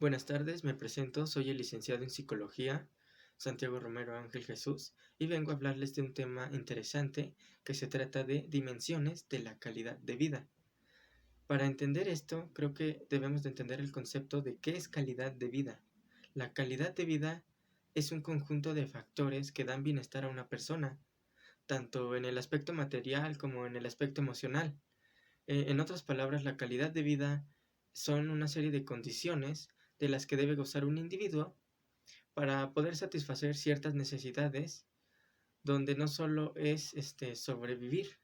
Buenas tardes, me presento, soy el licenciado en Psicología, Santiago Romero Ángel Jesús, y vengo a hablarles de un tema interesante que se trata de dimensiones de la calidad de vida. Para entender esto, creo que debemos de entender el concepto de qué es calidad de vida. La calidad de vida es un conjunto de factores que dan bienestar a una persona, tanto en el aspecto material como en el aspecto emocional. En otras palabras, la calidad de vida son una serie de condiciones de las que debe gozar un individuo para poder satisfacer ciertas necesidades, donde no solo es sobrevivir,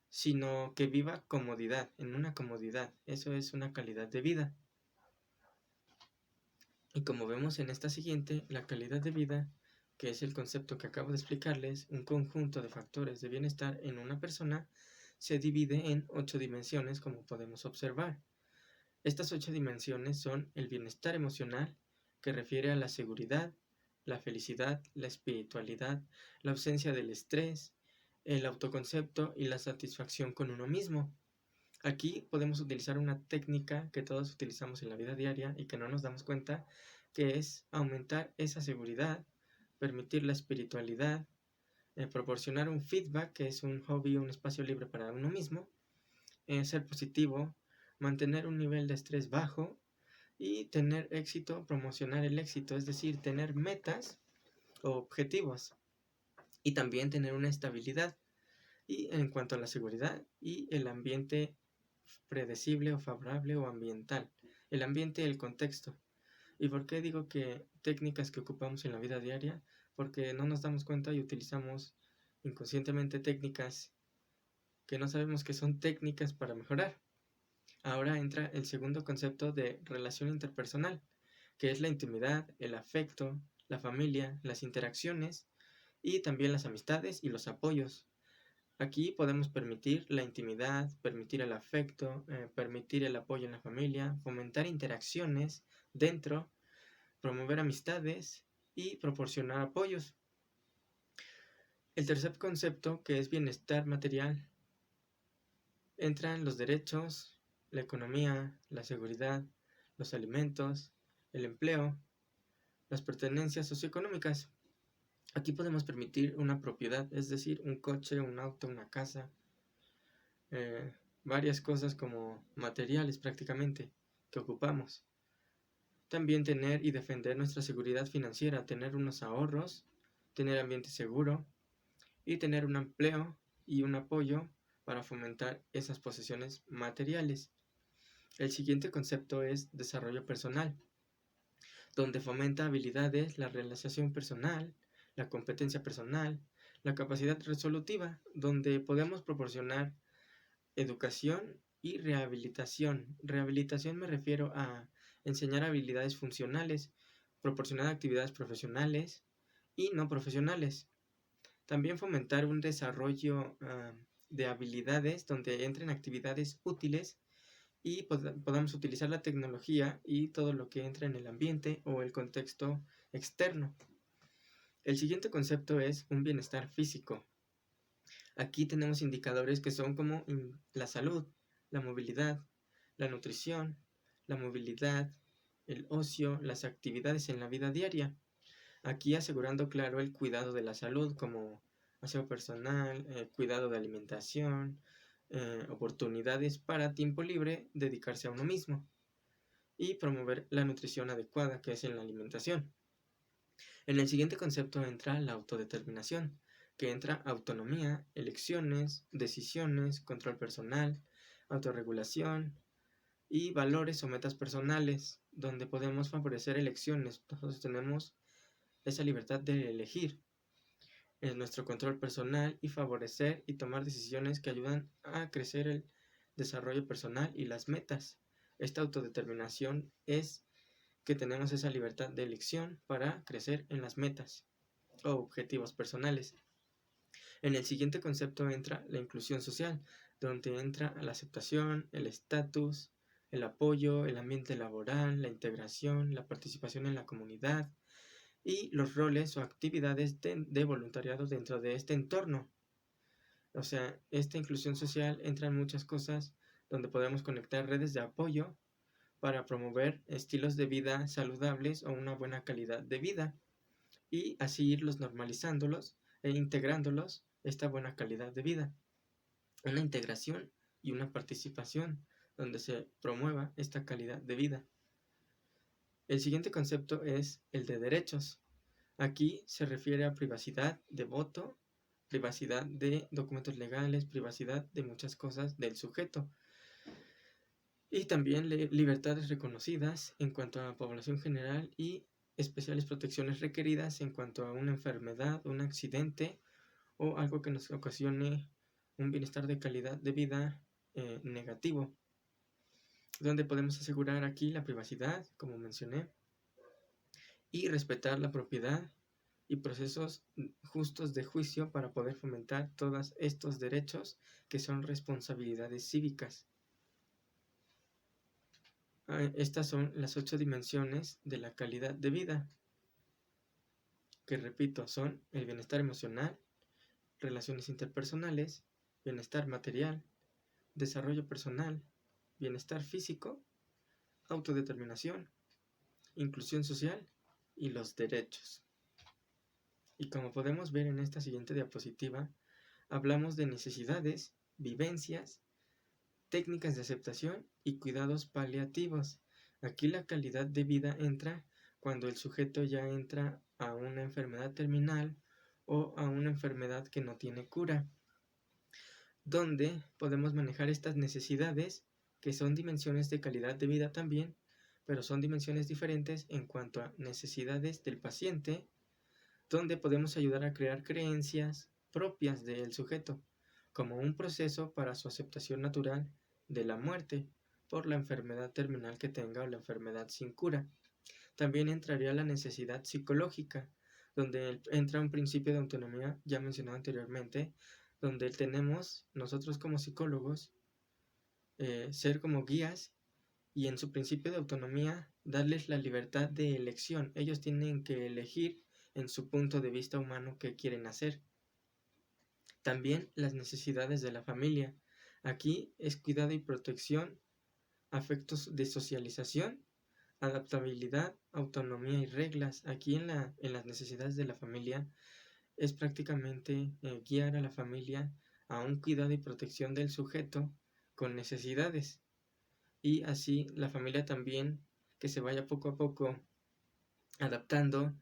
sino que viva comodidad, en una comodidad. Eso es una calidad de vida. Y como vemos en esta siguiente, la calidad de vida, que es el concepto que acabo de explicarles, un conjunto de factores de bienestar en una persona, se divide en 8 dimensiones, como podemos observar. Estas 8 dimensiones son el bienestar emocional, que refiere a la seguridad, la felicidad, la espiritualidad, la ausencia del estrés, el autoconcepto y la satisfacción con uno mismo. Aquí podemos utilizar una técnica que todos utilizamos en la vida diaria y que no nos damos cuenta, que es aumentar esa seguridad, permitir la espiritualidad, proporcionar un feedback, que es un hobby, un espacio libre para uno mismo, ser positivo, mantener un nivel de estrés bajo y tener éxito, promocionar el éxito, es decir, tener metas o objetivos y también tener una estabilidad. Y en cuanto a la seguridad y el ambiente predecible o favorable o ambiental, el ambiente, el contexto. ¿Y por qué digo que técnicas que ocupamos en la vida diaria? Porque no nos damos cuenta y utilizamos inconscientemente técnicas que no sabemos que son técnicas para mejorar. Ahora entra el segundo concepto de relación interpersonal, que es la intimidad, el afecto, la familia, las interacciones y también las amistades y los apoyos. Aquí podemos permitir la intimidad, permitir el afecto, permitir el apoyo en la familia, fomentar interacciones dentro, promover amistades y proporcionar apoyos. El tercer concepto, que es bienestar material, entran los derechos, la economía, la seguridad, los alimentos, el empleo, las pertenencias socioeconómicas. Aquí podemos permitir una propiedad, es decir, un coche, un auto, una casa, eh, varias cosas como materiales prácticamente que ocupamos. También tener y defender nuestra seguridad financiera, tener unos ahorros, tener ambiente seguro y tener un empleo y un apoyo para fomentar esas posesiones materiales. El siguiente concepto es desarrollo personal, donde fomenta habilidades, la realización personal, la competencia personal, la capacidad resolutiva, donde podemos proporcionar educación y rehabilitación. Rehabilitación me refiero a enseñar habilidades funcionales, proporcionar actividades profesionales y no profesionales. También fomentar un desarrollo de habilidades donde entren actividades útiles y podamos utilizar la tecnología y todo lo que entra en el ambiente o el contexto externo. El siguiente concepto es un bienestar físico. Aquí tenemos indicadores que son como la salud, la movilidad, la nutrición, la movilidad, el ocio, las actividades en la vida diaria. Aquí asegurando, claro, el cuidado de la salud como aseo personal, cuidado de alimentación, oportunidades para tiempo libre, dedicarse a uno mismo y promover la nutrición adecuada, que es en la alimentación. En el siguiente concepto entra la autodeterminación, que entra autonomía, elecciones, decisiones, control personal, autorregulación y valores o metas personales, donde podemos favorecer elecciones. Todos tenemos esa libertad de elegir en nuestro control personal y favorecer y tomar decisiones que ayudan a crecer el desarrollo personal y las metas. Esta autodeterminación es que tenemos esa libertad de elección para crecer en las metas o objetivos personales. En el siguiente concepto entra la inclusión social, donde entra la aceptación, el estatus, el apoyo, el ambiente laboral, la integración, la participación en la comunidad y los roles o actividades de voluntariado dentro de este entorno. O sea, esta inclusión social entra en muchas cosas donde podemos conectar redes de apoyo para promover estilos de vida saludables o una buena calidad de vida y así irlos normalizándolos e integrándolos esta buena calidad de vida. Una integración y una participación donde se promueva esta calidad de vida. El siguiente concepto es el de derechos. Aquí se refiere a privacidad de voto, privacidad de documentos legales, privacidad de muchas cosas del sujeto. Y también libertades reconocidas en cuanto a población general y especiales protecciones requeridas en cuanto a una enfermedad, un accidente o algo que nos ocasione un bienestar de calidad de vida negativo, donde podemos asegurar aquí la privacidad, como mencioné, y respetar la propiedad y procesos justos de juicio para poder fomentar todos estos derechos que son responsabilidades cívicas. Estas son las 8 dimensiones de la calidad de vida, que repito, son el bienestar emocional, relaciones interpersonales, bienestar material, desarrollo personal, bienestar físico, autodeterminación, inclusión social y los derechos. Y como podemos ver en esta siguiente diapositiva, hablamos de necesidades, vivencias, técnicas de aceptación y cuidados paliativos. Aquí la calidad de vida entra cuando el sujeto ya entra a una enfermedad terminal o a una enfermedad que no tiene cura, donde podemos manejar estas necesidades que son dimensiones de calidad de vida también, pero son dimensiones diferentes en cuanto a necesidades del paciente, donde podemos ayudar a crear creencias propias del sujeto, como un proceso para su aceptación natural de la muerte por la enfermedad terminal que tenga o la enfermedad sin cura. También entraría la necesidad psicológica, donde entra un principio de autonomía ya mencionado anteriormente, donde tenemos nosotros como psicólogos ser como guías y en su principio de autonomía darles la libertad de elección. Ellos tienen que elegir en su punto de vista humano qué quieren hacer. También las necesidades de la familia. Aquí es cuidado y protección, afectos de socialización, adaptabilidad, autonomía y reglas. Aquí en las necesidades de la familia es prácticamente guiar a la familia a un cuidado y protección del sujeto con necesidades. Y así la familia también que se vaya poco a poco adaptando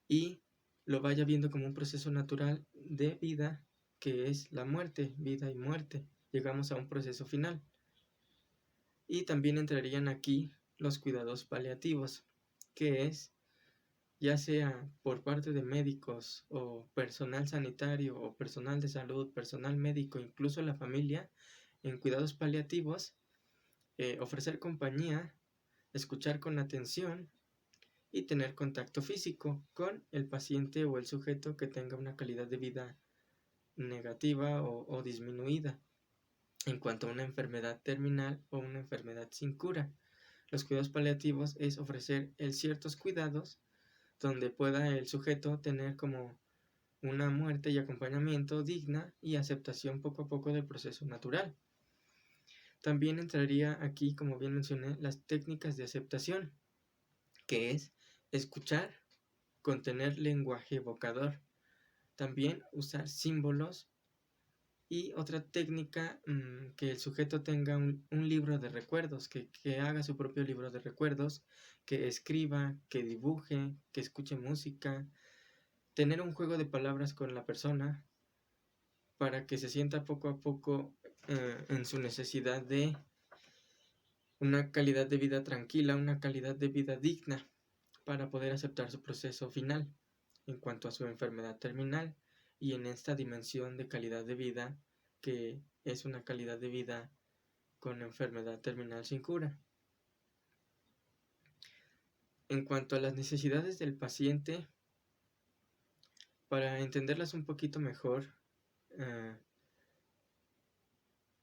y lo vaya viendo como un proceso natural de vida que es la muerte, vida y muerte. Llegamos a un proceso final. Y también entrarían aquí los cuidados paliativos, que es ya sea por parte de médicos o personal sanitario o personal de salud, personal médico, incluso la familia, en cuidados paliativos, ofrecer compañía, escuchar con atención y tener contacto físico con el paciente o el sujeto que tenga una calidad de vida negativa o disminuida en cuanto a una enfermedad terminal o una enfermedad sin cura. Los cuidados paliativos es ofrecer ciertos cuidados donde pueda el sujeto tener como una muerte y acompañamiento digna y aceptación poco a poco del proceso natural. También entraría aquí, como bien mencioné, las técnicas de aceptación, que es escuchar, contener lenguaje evocador, también usar símbolos y otra técnica, que el sujeto tenga un libro de recuerdos, que haga su propio libro de recuerdos, que escriba, que dibuje, que escuche música, tener un juego de palabras con la persona para que se sienta poco a poco en su necesidad de una calidad de vida tranquila, una calidad de vida digna para poder aceptar su proceso final en cuanto a su enfermedad terminal y en esta dimensión de calidad de vida que es una calidad de vida con enfermedad terminal sin cura. En cuanto a las necesidades del paciente, para entenderlas un poquito mejor,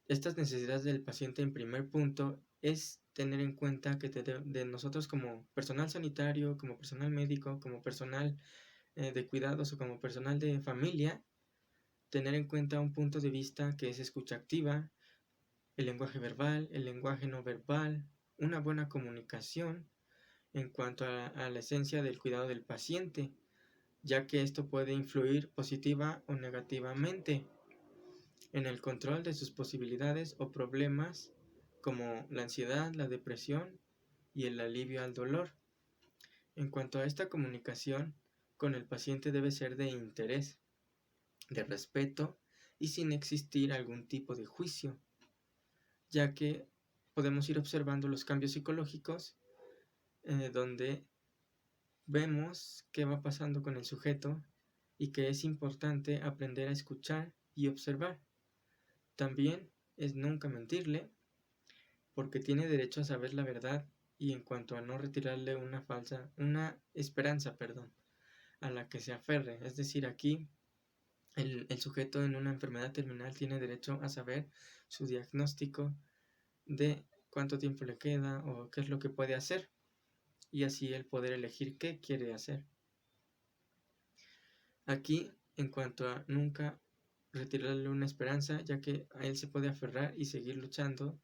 estas necesidades del paciente en primer punto es tener en cuenta que de nosotros como personal sanitario, como personal médico, como personal de cuidados o como personal de familia, tener en cuenta un punto de vista que es escucha activa, el lenguaje verbal, el lenguaje no verbal, una buena comunicación en cuanto a la esencia del cuidado del paciente, ya que esto puede influir positiva o negativamente en el control de sus posibilidades o problemas como la ansiedad, la depresión y el alivio al dolor. En cuanto a esta comunicación con el paciente debe ser de interés, de respeto y sin existir algún tipo de juicio, ya que podemos ir observando los cambios psicológicos donde vemos qué va pasando con el sujeto y que es importante aprender a escuchar y observar. También es nunca mentirle, porque tiene derecho a saber la verdad, y en cuanto a no retirarle una esperanza, a la que se aferre. Es decir, aquí el sujeto en una enfermedad terminal tiene derecho a saber su diagnóstico de cuánto tiempo le queda o qué es lo que puede hacer, y así él poder elegir qué quiere hacer. Aquí, en cuanto a nunca retirarle una esperanza, ya que a él se puede aferrar y seguir luchando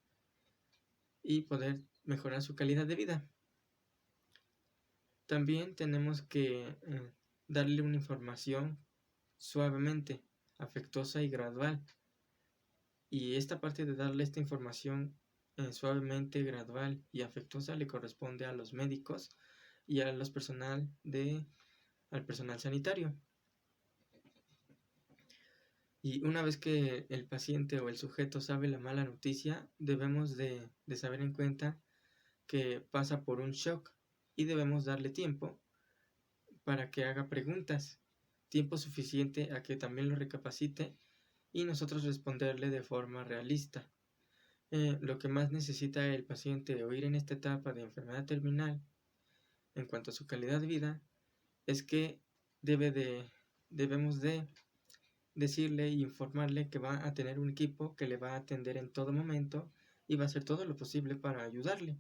y poder mejorar su calidad de vida. También tenemos que darle una información suavemente, afectuosa y gradual. Y esta parte de darle esta información suavemente, gradual y afectuosa le corresponde a los médicos y a los al personal sanitario. Y una vez que el paciente o el sujeto sabe la mala noticia, debemos de saber en cuenta que pasa por un shock y debemos darle tiempo para que haga preguntas, tiempo suficiente a que también lo recapacite y nosotros responderle de forma realista. Lo que más necesita el paciente oír en esta etapa de enfermedad terminal en cuanto a su calidad de vida es que debemos de decirle e informarle que va a tener un equipo que le va a atender en todo momento y va a hacer todo lo posible para ayudarle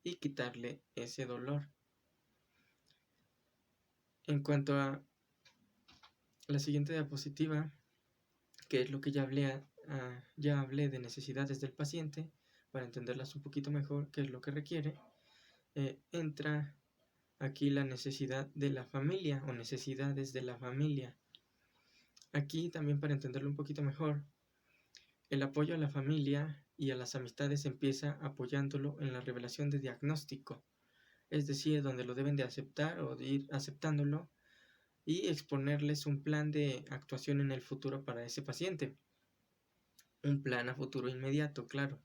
y quitarle ese dolor. En cuanto a la siguiente diapositiva, que es lo que ya hablé de necesidades del paciente, para entenderlas un poquito mejor, qué es lo que requiere, entra aquí la necesidad de la familia o necesidades de la familia. Aquí también, para entenderlo un poquito mejor, el apoyo a la familia y a las amistades empieza apoyándolo en la revelación de diagnóstico, es decir, donde lo deben de aceptar o de ir aceptándolo y exponerles un plan de actuación en el futuro para ese paciente. Un plan a futuro inmediato, claro.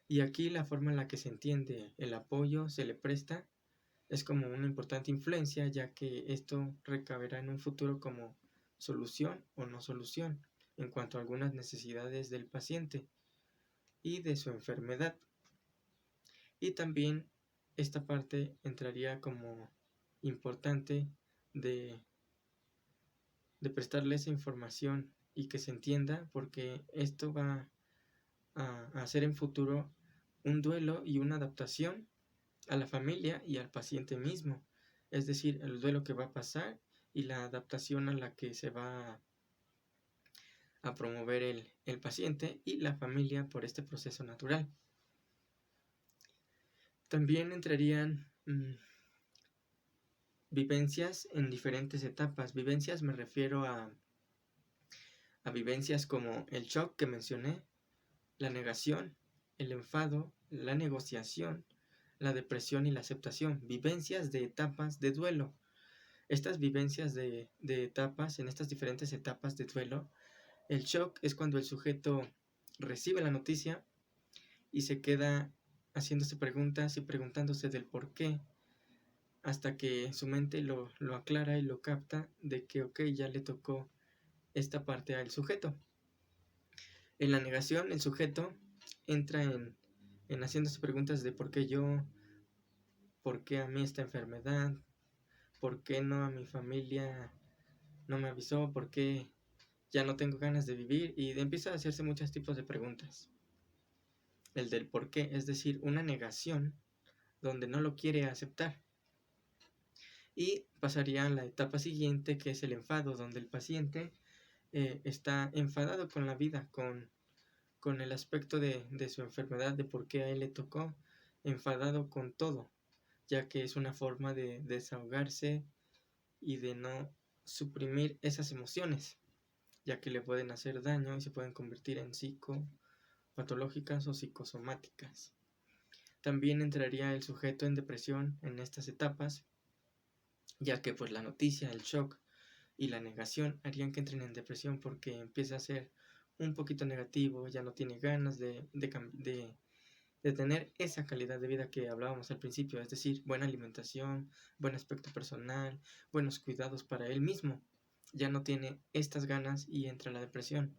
Y aquí la forma en la que se entiende el apoyo se le presta es como una importante influencia, ya que esto recaberá en un futuro como solución o no solución en cuanto a algunas necesidades del paciente y de su enfermedad. Y también esta parte entraría como importante de prestarle esa información y que se entienda, porque esto va a hacer en futuro un duelo y una adaptación a la familia y al paciente mismo, es decir, el duelo que va a pasar y la adaptación a la que se va a promover el paciente y la familia por este proceso natural. También entrarían vivencias en diferentes etapas. Vivencias me refiero a vivencias como el shock que mencioné, la negación, el enfado, la negociación, la depresión y la aceptación. Vivencias de etapas de duelo. Estas vivencias de etapas, en estas diferentes etapas de duelo, el shock es cuando el sujeto recibe la noticia y se queda haciéndose preguntas y preguntándose del por qué, hasta que su mente lo aclara y lo capta de que ok, ya le tocó esta parte al sujeto. En la negación, el sujeto entra en haciéndose preguntas de por qué yo, por qué a mí esta enfermedad, por qué no a mi familia no me avisó, por qué ya no tengo ganas de vivir, y empieza a hacerse muchos tipos de preguntas. El del por qué, es decir, una negación donde no lo quiere aceptar. Y pasaría a la etapa siguiente, que es el enfado, donde el paciente está enfadado con la vida, con el aspecto de su enfermedad, de por qué a él le tocó, enfadado con todo, ya que es una forma de desahogarse y de no suprimir esas emociones, ya que le pueden hacer daño y se pueden convertir en psicopatológicas o psicosomáticas. También entraría el sujeto en depresión en estas etapas, ya que pues la noticia, el shock y la negación harían que entren en depresión porque empieza a ser un poquito negativo, ya no tiene ganas de tener esa calidad de vida que hablábamos al principio, es decir, buena alimentación, buen aspecto personal, buenos cuidados para él mismo. Ya no tiene estas ganas y entra la depresión.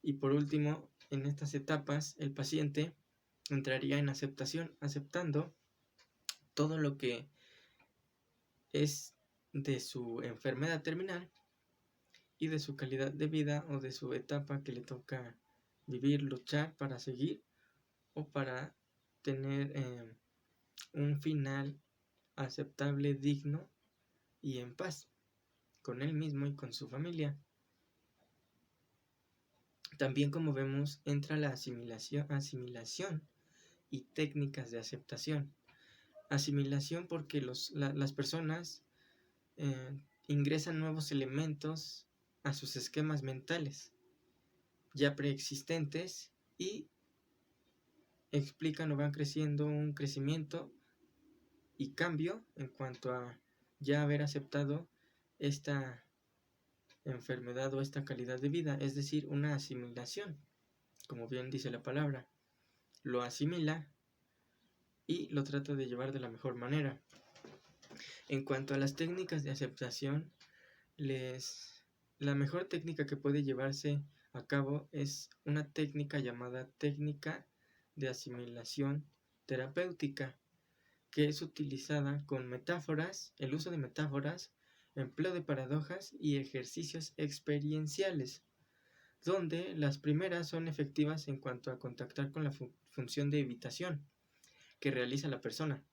Y por último, en estas etapas, el paciente entraría en aceptación, aceptando todo lo que es de su enfermedad terminal y de su calidad de vida o de su etapa que le toca vivir, luchar para seguir o para tener un final aceptable, digno y en paz con él mismo y con su familia. También, como vemos, entra la asimilación y técnicas de aceptación. Asimilación porque las personas ingresan nuevos elementos a sus esquemas mentales ya preexistentes y explican o van creciendo un crecimiento y cambio en cuanto a ya haber aceptado esta enfermedad o esta calidad de vida, es decir, una asimilación, como bien dice la palabra, lo asimila y lo trata de llevar de la mejor manera. En cuanto a las técnicas de aceptación, la mejor técnica que puede llevarse a cabo es una técnica llamada técnica de asimilación terapéutica, que es utilizada con metáforas, el uso de metáforas, empleo de paradojas y ejercicios experienciales, donde las primeras son efectivas en cuanto a contactar con la función de evitación que realiza la persona.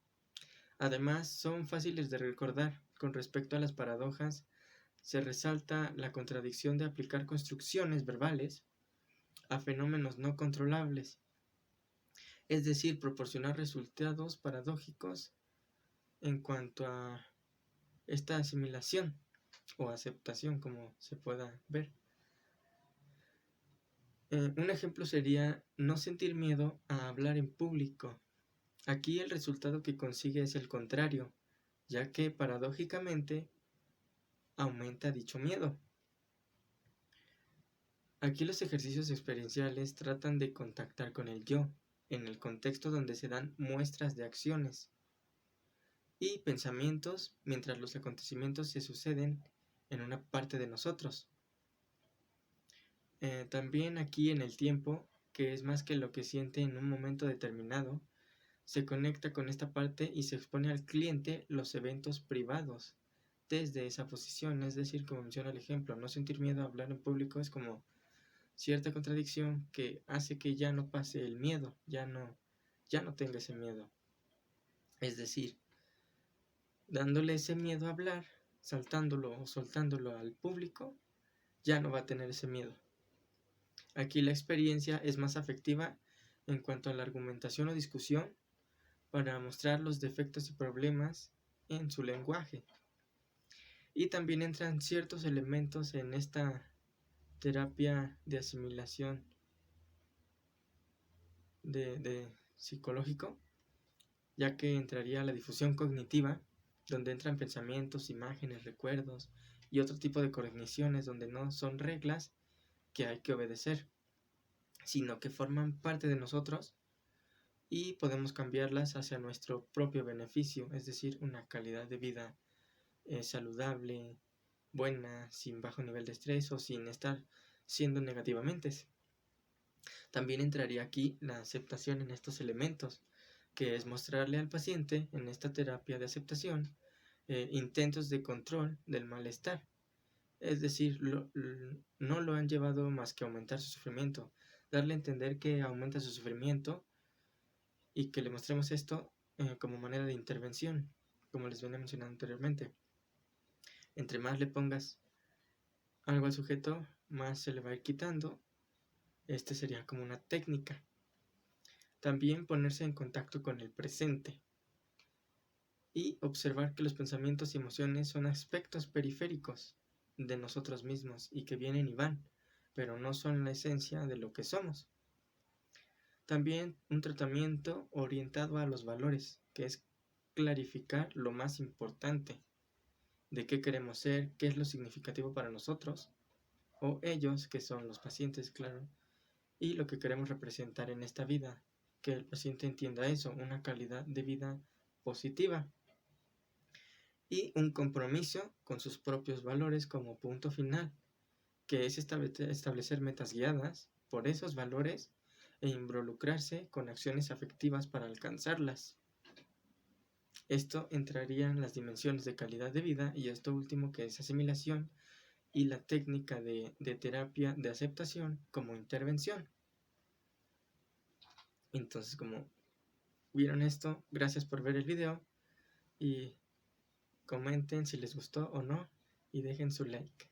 Además, son fáciles de recordar. Con respecto a las paradojas, se resalta la contradicción de aplicar construcciones verbales a fenómenos no controlables, es decir, proporcionar resultados paradójicos en cuanto a esta asimilación o aceptación, como se pueda ver. Un ejemplo sería no sentir miedo a hablar en público. Aquí el resultado que consigue es el contrario, ya que paradójicamente aumenta dicho miedo. Aquí los ejercicios experienciales tratan de contactar con el yo, en el contexto donde se dan muestras de acciones y pensamientos mientras los acontecimientos se suceden en una parte de nosotros. También aquí en el tiempo, que es más que lo que siente en un momento determinado, se conecta con esta parte y se expone al cliente los eventos privados desde esa posición. Es decir, como menciona el ejemplo, no sentir miedo a hablar en público es como cierta contradicción que hace que ya no pase el miedo, ya no tenga ese miedo. Es decir, dándole ese miedo a hablar, saltándolo o soltándolo al público, ya no va a tener ese miedo. Aquí la experiencia es más afectiva en cuanto a la argumentación o discusión para mostrar los defectos y problemas en su lenguaje. Y también entran ciertos elementos en esta terapia de asimilación de psicológico, ya que entraría la difusión cognitiva, donde entran pensamientos, imágenes, recuerdos y otro tipo de cogniciones donde no son reglas que hay que obedecer, sino que forman parte de nosotros y podemos cambiarlas hacia nuestro propio beneficio, es decir, una calidad de vida saludable, buena, sin bajo nivel de estrés o sin estar siendo negativamente. También entraría aquí la aceptación en estos elementos, que es mostrarle al paciente en esta terapia de aceptación intentos de control del malestar. Es decir, no lo han llevado más que a aumentar su sufrimiento, darle a entender que aumenta su sufrimiento y que le mostremos esto como manera de intervención, como les venía mencionando anteriormente. Entre más le pongas algo al sujeto, más se le va a ir quitando. Este sería como una técnica. También ponerse en contacto con el presente y observar que los pensamientos y emociones son aspectos periféricos de nosotros mismos y que vienen y van, pero no son la esencia de lo que somos. También un tratamiento orientado a los valores, que es clarificar lo más importante, de qué queremos ser, qué es lo significativo para nosotros, o ellos, que son los pacientes, claro, y lo que queremos representar en esta vida, que el paciente entienda eso, una calidad de vida positiva y un compromiso con sus propios valores como punto final, que es establecer metas guiadas por esos valores e involucrarse con acciones afectivas para alcanzarlas. Esto entraría en las dimensiones de calidad de vida y esto último que es asimilación y la técnica de terapia de aceptación como intervención. Entonces, como vieron esto, gracias por ver el video y comenten si les gustó o no y dejen su like.